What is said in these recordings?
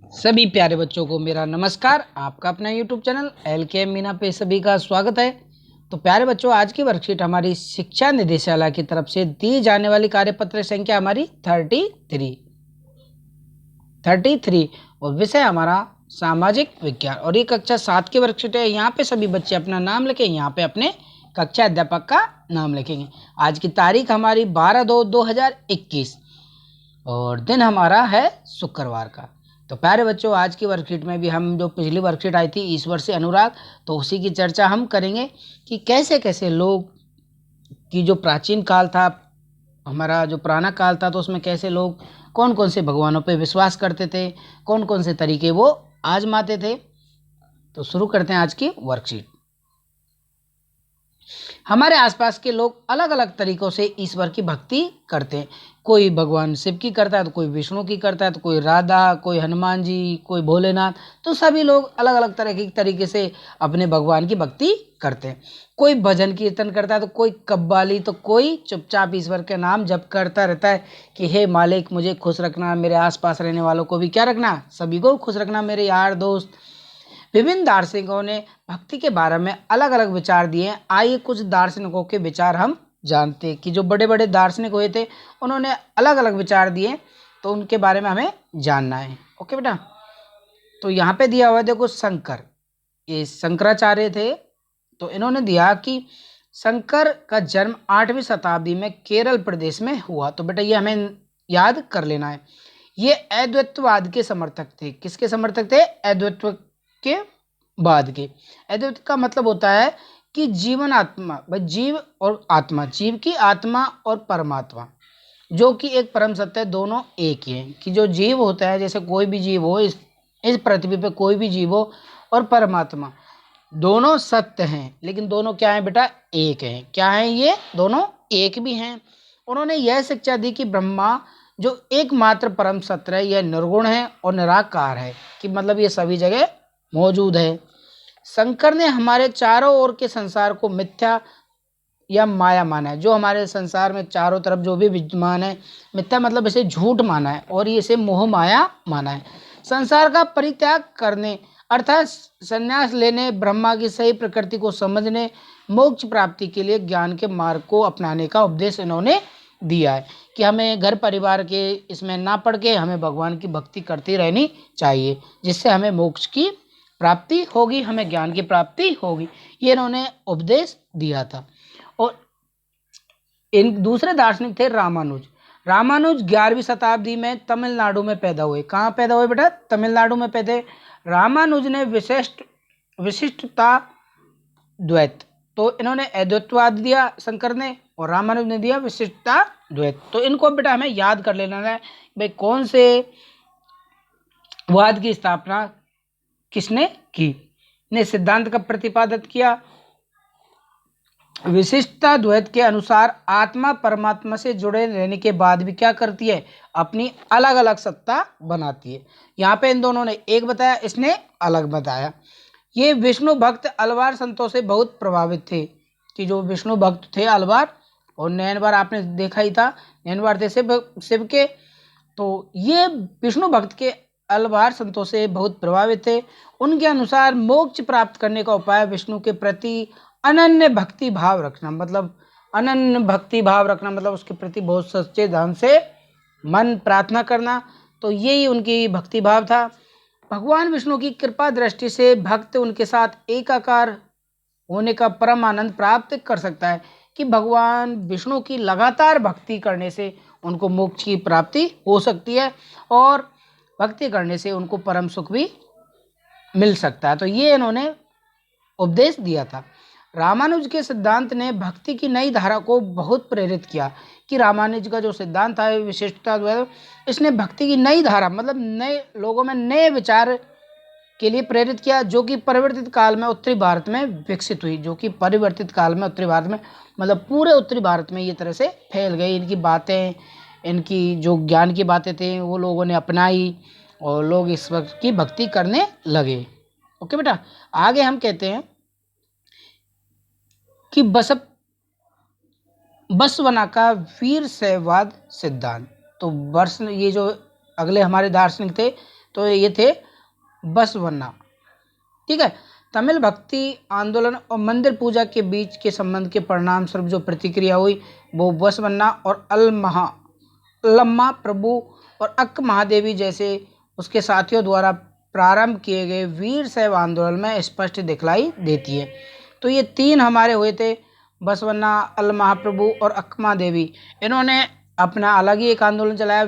सभी प्यारे बच्चों को मेरा नमस्कार। आपका अपना YouTube चैनल LKM मीना पे सभी का स्वागत है। तो प्यारे बच्चों, आज की वर्कशीट हमारी शिक्षा निदेशालय की तरफ से दी जाने वाली कार्यपत्र संख्या हमारी 33 और विषय हमारा सामाजिक विज्ञान और ये कक्षा 7 की वर्कशीट है। यहाँ पे सभी बच्चे अपना नाम लिखें, यहाँ पे अपने कक्षा अध्यापक का नाम लिखेंगे। आज की तारीख हमारी 12/2/2021 और दिन हमारा है शुक्रवार का। तो प्यारे बच्चों, आज की वर्कशीट में भी हम जो पिछली वर्कशीट आई थी ईश्वर से अनुराग, तो उसी की चर्चा हम करेंगे कि कैसे कैसे लोग की जो प्राचीन काल था, हमारा जो पुराना काल था, तो उसमें कैसे लोग कौन कौन से भगवानों पे विश्वास करते थे, कौन कौन से तरीके वो आजमाते थे। तो शुरू करते हैं आज की वर्कशीट। हमारे आसपास के लोग अलग अलग तरीकों से ईश्वर की भक्ति करते हैं। कोई भगवान शिव की करता है, तो कोई विष्णु की करता है, तो कोई राधा, कोई हनुमान जी, कोई भोलेनाथ। तो सभी लोग अलग अलग तरह के तरीके से अपने भगवान की भक्ति करते हैं। कोई भजन कीर्तन करता है, तो कोई कव्वाली, तो कोई चुपचाप ईश्वर के नाम जप करता रहता है कि हे मालिक, मुझे खुश रखना, मेरे आसपास रहने वालों को भी क्या रखना, सभी को खुश रखना, मेरे यार दोस्त। विभिन्न दार्शनिकों ने भक्ति के बारे में अलग अलग विचार दिए हैं। आइए कुछ दार्शनिकों के विचार हम जानते हैं कि जो बड़े बड़े दार्शनिक हुए थे उन्होंने अलग अलग विचार दिए, तो उनके बारे में हमें जानना है। ओके बेटा, तो यहाँ पे दिया हुआ है, देखो शंकर, ये शंकराचार्य थे। तो इन्होंने दिया कि शंकर का जन्म 8वीं शताब्दी में केरल प्रदेश में हुआ। तो बेटा ये हमें याद कर लेना है। ये अद्वैतवाद के समर्थक थे। किसके समर्थक थे? अद्वैत के बाद के। अद्वैत का मतलब होता है कि जीवन आत्मा, जीव और आत्मा, जीव की आत्मा और परमात्मा, जो कि एक परम सत्य है, दोनों एक ही हैं। कि जो जीव होता है, जैसे कोई भी जीव हो, इस पृथ्वी पे कोई भी जीव हो, और परमात्मा, दोनों सत्य हैं, लेकिन दोनों क्या हैं बेटा? एक हैं। क्या हैं ये? दोनों एक भी हैं। उन्होंने यह शिक्षा दी कि ब्रह्मा जो एकमात्र परम सत्य है, यह निर्गुण है और निराकार है, कि मतलब ये सभी जगह मौजूद है। शंकर ने हमारे चारों ओर के संसार को मिथ्या या माया माना है। जो हमारे संसार में चारों तरफ जो भी विद्यमान है, मिथ्या मतलब इसे झूठ माना है, और ये इसे मोह माया माना है। संसार का परित्याग करने अर्थात संन्यास लेने, ब्रह्मा की सही प्रकृति को समझने, मोक्ष प्राप्ति के लिए ज्ञान के मार्ग को अपनाने का उपदेश इन्होंने दिया है। कि हमें घर परिवार के इसमें ना पड़ के हमें भगवान की भक्ति करती रहनी चाहिए, जिससे हमें मोक्ष की प्राप्ति होगी, हमें ज्ञान की प्राप्ति होगी। ये इन्होंने उपदेश दिया था। और इन दूसरे दार्शनिक थे रामानुज। रामानुज 11वीं शताब्दी में तमिलनाडु में पैदा हुए। कहाँ पैदा हुए बेटा? तमिलनाडु में पैदा। रामानुज ने विशिष्टता द्वैत, तो इन्होंने अद्वैतवाद दिया शंकर ने, और रामानुज ने दिया विशिष्टता द्वैत। तो इनको बेटा हमें याद कर लेना है भाई, कौन से वाद की स्थापना किसने की। ने सिद्धांत का प्रतिपादन किया। विशिष्टता द्वैत के अनुसार आत्मा परमात्मा से जुड़े रहने के बाद भी क्या करती है? अपनी अलग अलग सत्ता बनाती है। यहाँ पे इन दोनों ने एक बताया, इसने अलग बताया। ये विष्णु भक्त अलवार संतों से बहुत प्रभावित थे। कि जो विष्णु भक्त थे अलवार, और नैनवार आपने देखा ही था, नैनवार थे शिव के। तो ये विष्णु भक्त के अलवार संतों से बहुत प्रभावित थे। उनके अनुसार मोक्ष प्राप्त करने का उपाय विष्णु के प्रति अनन्य भक्ति भाव रखना, मतलब अनन्य भक्ति भाव रखना मतलब उसके प्रति बहुत सच्चे ढंग से मन प्रार्थना करना। तो यही उनकी भक्ति भाव था। भगवान विष्णु की कृपा दृष्टि से भक्त उनके साथ एकाकार होने का परम आनंद प्राप्त कर सकता है। कि भगवान विष्णु की लगातार भक्ति करने से उनको मोक्ष की प्राप्ति हो सकती है, और भक्ति करने से उनको परम सुख भी मिल सकता है। तो ये इन्होंने उपदेश दिया था। रामानुज के सिद्धांत ने भक्ति की नई धारा को बहुत प्रेरित किया। कि रामानुज का जो सिद्धांत था विशिष्टता द्वैत, इसने भक्ति की नई धारा मतलब नए लोगों में नए विचार के लिए प्रेरित किया, जो कि परिवर्तित काल में उत्तरी भारत में विकसित हुई। जो कि परिवर्तित काल में उत्तरी भारत में मतलब पूरे उत्तरी भारत में ये तरह से फैल गई। इनकी बातें, इनकी जो ज्ञान की बातें थी वो लोगों ने अपनाई, और लोग इस वक्त की भक्ति करने लगे। ओके बेटा, आगे हम कहते हैं कि बसवना का वीर शैववाद सिद्धांत। तो ये जो अगले हमारे दार्शनिक थे, तो ये थे बसवन्ना। ठीक है। तमिल भक्ति आंदोलन और मंदिर पूजा के बीच के संबंध के परिणाम स्वरूप जो प्रतिक्रिया हुई वो बसवन्ना और अल्लम्मा प्रभु और अक्क महादेवी जैसे उसके साथियों द्वारा प्रारंभ किए गए वीर शैव आंदोलन में स्पष्ट दिखलाई देती है। तो ये तीन हमारे हुए थे, बसवन्ना, अल महाप्रभु और अक्मा देवी। इन्होंने अपना अलग ही एक आंदोलन चलाया,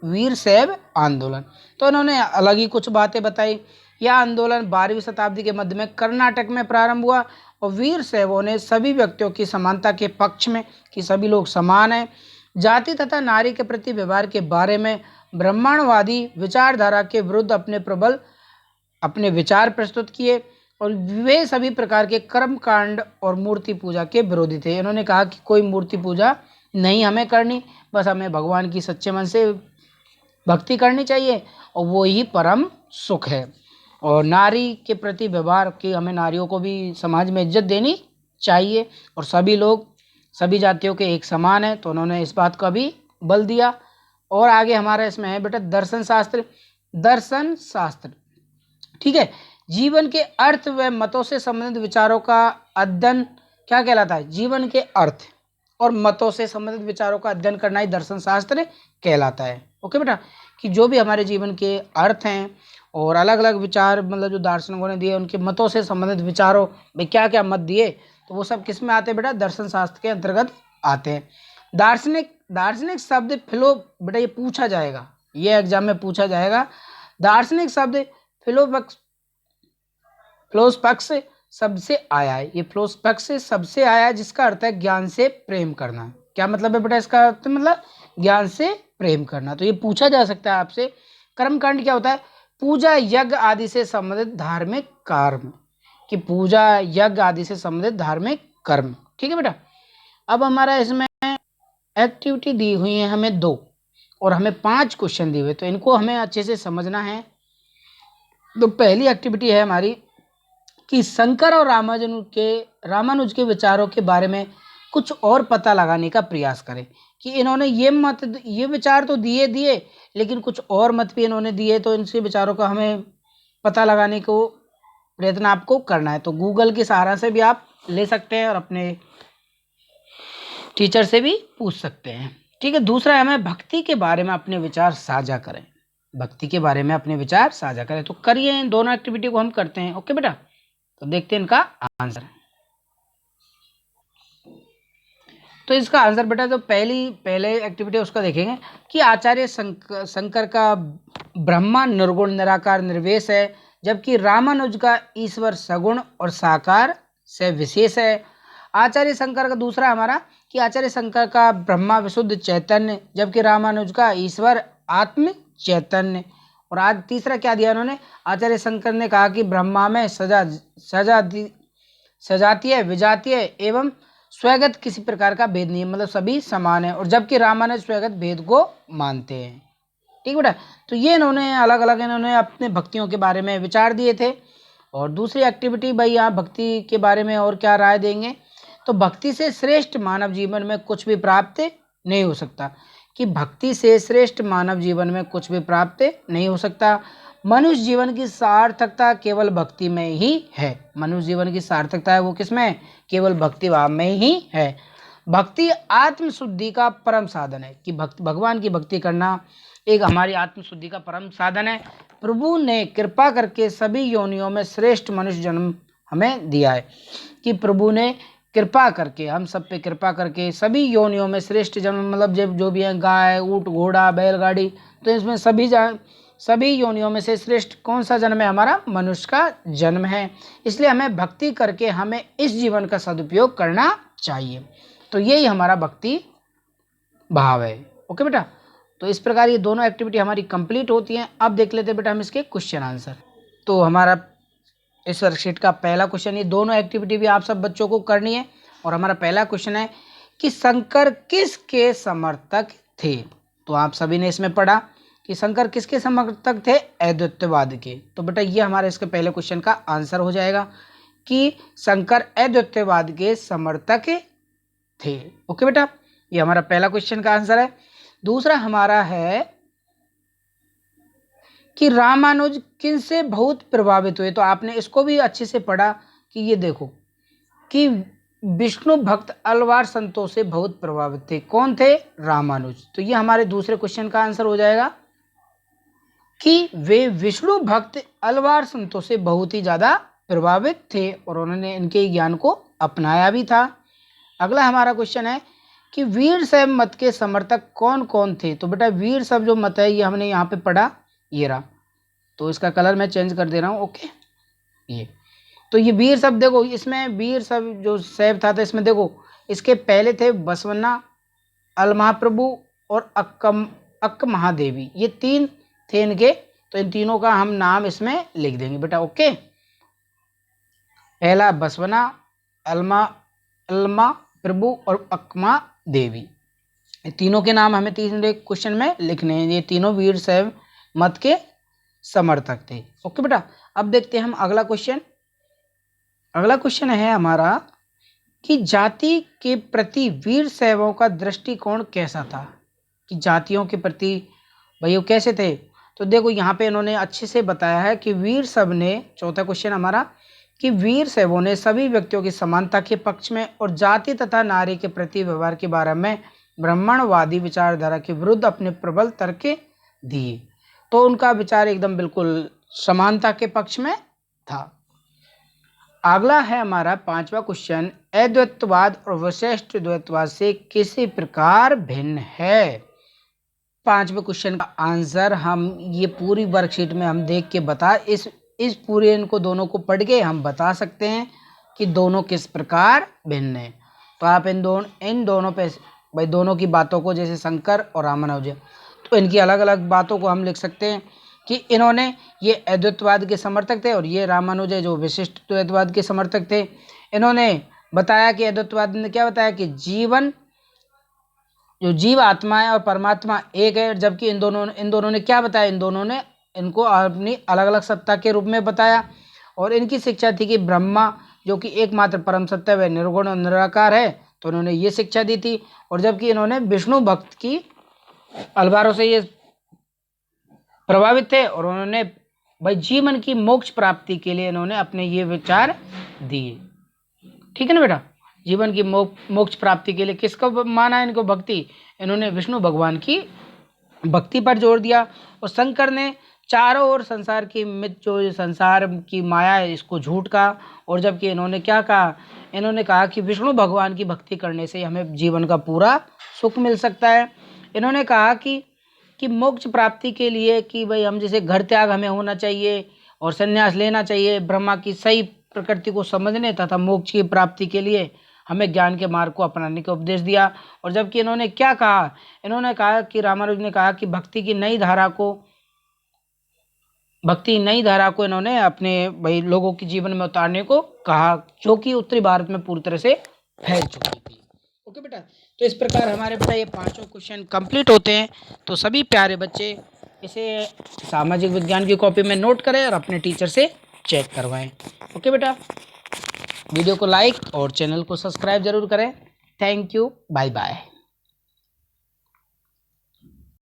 वीर शैव आंदोलन। तो इन्होंने अलग ही कुछ बातें बताई। यह आंदोलन 12वीं शताब्दी के मध्य में कर्नाटक में प्रारंभ हुआ और वीर शैवों ने सभी व्यक्तियों की समानता के पक्ष में कि सभी लोग समान हैं, जाति तथा नारी के प्रति व्यवहार के बारे में ब्राह्मणवादी विचारधारा के विरुद्ध अपने विचार प्रस्तुत किए और वे सभी प्रकार के कर्म कांड और मूर्ति पूजा के विरोधी थे। इन्होंने कहा कि कोई मूर्ति पूजा नहीं हमें करनी, बस हमें भगवान की सच्चे मन से भक्ति करनी चाहिए और वो ही परम सुख है। और नारी के प्रति व्यवहार कि हमें नारियों को भी समाज में इज्जत देनी चाहिए और सभी लोग सभी जातियों के एक समान है, तो उन्होंने इस बात का भी बल दिया। और आगे हमारा इसमें है बेटा दर्शन शास्त्र। ठीक है। जीवन के अर्थ व मतों से संबंधित विचारों का अध्ययन क्या कहलाता है? जीवन के अर्थ और मतों से संबंधित विचारों का अध्ययन करना ही दर्शन शास्त्र कहलाता है। ओके बेटा, कि जो भी हमारे जीवन के अर्थ हैं और अलग अलग विचार मतलब जो दार्शनिकों ने दिए उनके मतों से संबंधित विचारों में क्या क्या मत दिए, तो वो सब किस में आते हैं बेटा? दर्शन शास्त्र के अंतर्गत आते हैं। दार्शनिक शब्द बेटा ये पूछा जाएगा, ये एग्जाम में पूछा जाएगा। दार्शनिक शब्द फिलोसफक्स शब्द से आया है। ये फिलोसफक्स से सबसे आया है, जिसका अर्थ है ज्ञान से प्रेम करना। क्या मतलब है बेटा इसका अर्थ? मतलब ज्ञान से प्रेम करना। तो ये पूछा जा सकता है आपसे। कर्मकांड क्या होता है? पूजा यज्ञ आदि से संबंधित धार्मिक कर्म, कि पूजा यज्ञ आदि से संबंधित धार्मिक कर्म। ठीक है बेटा। अब हमारा इसमें एक्टिविटी दी हुई है हमें 2 और हमें 5 क्वेश्चन दिए हुए, तो इनको हमें अच्छे से समझना है। तो पहली एक्टिविटी है हमारी कि शंकर और रामानुज के विचारों के बारे में कुछ और पता लगाने का प्रयास करें, कि इन्होंने ये विचार तो दिए लेकिन कुछ और मत भी इन्होंने दिए, तो इनसे विचारों का हमें पता लगाने को प्रयत्न आपको करना है। तो गूगल के सहारा से भी आप ले सकते हैं और अपने टीचर से भी पूछ सकते हैं। ठीक है। दूसरा है हमें भक्ति के बारे में अपने विचार साझा करें। भक्ति के बारे में अपने विचार साझा करें। तो करिए, इन दोनों एक्टिविटी को हम करते हैं। ओके बेटा, तो देखते हैं इनका आंसर। तो इसका आंसर बेटा जो पहले एक्टिविटी उसका देखेंगे कि आचार्य शंकर का ब्रह्मा निर्गुण निराकार निर्वेश है, जबकि रामानुज का ईश्वर सगुण और साकार से विशेष है। आचार्य शंकर का दूसरा हमारा कि आचार्य शंकर का ब्रह्मा विशुद्ध चैतन्य, जबकि रामानुज का ईश्वर आत्म चैतन्य। और आज तीसरा क्या दिया उन्होंने? आचार्य शंकर ने कहा कि ब्रह्मा में सजातीय विजातीय एवं स्वगत किसी प्रकार का भेद नहीं है, मतलब सभी समान है, और जबकि रामानुज स्वगत भेद को मानते हैं। ठीक बेटा। तो ये इन्होंने अलग अलग अपने भक्तियों के बारे में विचार दिए थे। और दूसरी एक्टिविटी भाई यहाँ भक्ति के बारे में और क्या राय देंगे, तो भक्ति से श्रेष्ठ मानव जीवन में कुछ भी प्राप्त नहीं हो सकता, कि भक्ति से श्रेष्ठ मानव जीवन में कुछ भी प्राप्त नहीं हो सकता। मनुष्य जीवन की सार्थकता केवल भक्ति में ही है। मनुष्य जीवन की सार्थकता है वो किसमें? केवल भक्ति भाव में ही है। भक्ति आत्मशुद्धि का परम साधन है, कि भगवान की भक्ति करना एक हमारी आत्मशुद्धि का परम साधन है। प्रभु ने कृपा करके सभी योनियों में श्रेष्ठ मनुष्य जन्म हमें दिया है, कि प्रभु ने कृपा करके हम सब पे कृपा करके सभी योनियों में श्रेष्ठ जन्म, मतलब जब जो भी है गाय, ऊँट, घोड़ा, बैलगाड़ी, तो इसमें सभी योनियों में से श्रेष्ठ कौन सा जन्म है? हमारा मनुष्य का जन्म है। इसलिए हमें भक्ति करके हमें इस जीवन का सदुपयोग करना चाहिए। तो यही हमारा भक्ति भाव है। ओके बेटा। तो इस प्रकार ये दोनों एक्टिविटी हमारी कंप्लीट होती हैं। अब देख लेते हैं बेटा हम इसके क्वेश्चन आंसर। तो हमारा इस वर्कशीट का पहला क्वेश्चन, ये दोनों एक्टिविटी भी आप सब बच्चों को करनी है। और हमारा पहला क्वेश्चन है कि शंकर किसके समर्थक थे? तो आप सभी ने इसमें पढ़ा कि शंकर किसके समर्थक थे? अद्वैतवाद के। तो बेटा ये हमारे इसके पहले क्वेश्चन का आंसर हो जाएगा कि शंकर अद्वैतवाद के समर्थक थे। ओके बेटा, ये हमारा पहला क्वेश्चन का आंसर है। दूसरा हमारा है कि रामानुज किन से बहुत प्रभावित हुए। तो आपने इसको भी अच्छे से पढ़ा कि ये देखो कि विष्णु भक्त अलवार संतों से बहुत प्रभावित थे। कौन थे? रामानुज। तो ये हमारे दूसरे क्वेश्चन का आंसर हो जाएगा कि वे विष्णु भक्त अलवार संतों से बहुत ही ज्यादा प्रभावित थे और उन्होंने इनके ज्ञान को अपनाया भी था। अगला हमारा क्वेश्चन है कि वीर शैव मत के समर्थक कौन कौन थे। तो बेटा वीर शैव जो मत है ये हमने यहाँ पे पढ़ा, ये रहा। तो इसका कलर मैं चेंज कर दे रहा हूँ। ओके, ये तो ये वीर शैव देखो, इसमें वीर शैव जो शैव था तो इसमें देखो इसके पहले थे बसवन्ना, अलमहाप्रभु और अक्क महादेवी, ये तीन थे इनके। तो इन तीनों का हम नाम इसमें लिख देंगे बेटा। ओके, पहला बसवना, अलमा प्रभु और अक्मा देवी, ये तीनों के नाम हमें तीसरे क्वेश्चन में लिखने हैं। ये तीनों वीर शैव मत के समर्थक थे। ओके बेटा, अब देखते हैं हम अगला क्वेश्चन। अगला क्वेश्चन है हमारा कि जाति के प्रति वीर शैवों का दृष्टिकोण कैसा था। कि जातियों के प्रति भाइयों कैसे थे। तो देखो यहाँ पे इन्होंने अच्छे से बताया है कि वीर शैव ने, चौथा क्वेश्चन हमारा, कि वीर शैवों ने सभी व्यक्तियों की समानता के पक्ष में और जाति तथा नारी के प्रति व्यवहार के बारे में ब्राह्मणवादी विचारधारा के विरुद्ध अपने प्रबल तर्क दिए। तो उनका विचार एकदम बिल्कुल समानता के पक्ष में था। अगला है हमारा पांचवा क्वेश्चन, अद्वैतवाद और विशिष्ट द्वैतवाद से किसी प्रकार भिन्न है। पांचवें क्वेश्चन का आंसर हम ये पूरी वर्कशीट में हम देख के बता, इस पूरे इनको दोनों को पढ़ के हम बता सकते हैं कि दोनों किस प्रकार भिन्न है। तो आप इन दोनों पे भाई दोनों की बातों को, जैसे शंकर और रामानुज, तो इनकी अलग अलग बातों को हम लिख सकते हैं कि इन्होंने ये अद्वैतवाद के समर्थक थे और ये रामानुज है जो विशिष्ट द्वैतवाद के समर्थक थे। इन्होंने बताया कि अद्वैतवाद ने क्या बताया कि जीव आत्मा है और परमात्मा एक है, जबकि इन दोनों ने क्या बताया, इन दोनों ने इनको अपनी अलग अलग सत्ता के रूप में बताया। और इनकी शिक्षा थी कि ब्रह्मा जो कि एकमात्र परम सत्य है, निर्गुण और निराकार है, तो उन्होंने ये शिक्षा दी थी। और जबकि इन्होंने विष्णु भक्त की अलवारों से ये प्रभावित थे और उन्होंने भाई जीवन की मोक्ष प्राप्ति के लिए इन्होंने अपने ये विचार दिए। ठीक है ना बेटा, जीवन की मोक्ष प्राप्ति के लिए किसको माना इनको भक्ति, इन्होंने विष्णु भगवान की भक्ति पर जोर दिया। और शंकर ने चारों ओर संसार की मिथ, जो संसार की माया है, इसको झूठ कहा। और जबकि इन्होंने क्या कहा, इन्होंने कहा कि विष्णु भगवान की भक्ति करने से हमें जीवन का पूरा सुख मिल सकता है। इन्होंने कहा कि मोक्ष प्राप्ति के लिए कि भाई हम जैसे घर त्याग हमें होना चाहिए और संन्यास लेना चाहिए, ब्रह्मा की सही प्रकृति को समझने तथा मोक्ष की प्राप्ति के लिए हमें ज्ञान के मार्ग को अपनाने का उपदेश दिया। और जबकि इन्होंने क्या कहा, इन्होंने कहा कि रामानुज ने कहा कि भक्ति की नई धारा को इन्होंने अपने भाई लोगों के जीवन में उतारने को कहा, जो कि उत्तरी भारत में पूरी तरह से फैल चुकी थी। ओके बेटा, तो इस प्रकार हमारे बेटा ये पांचों क्वेश्चन कंप्लीट होते हैं। तो सभी प्यारे बच्चे इसे सामाजिक विज्ञान की कॉपी में नोट करें और अपने टीचर से चेक करवाएं। ओके बेटा, वीडियो को लाइक और चैनल को सब्सक्राइब जरूर करें। Thank you, bye bye.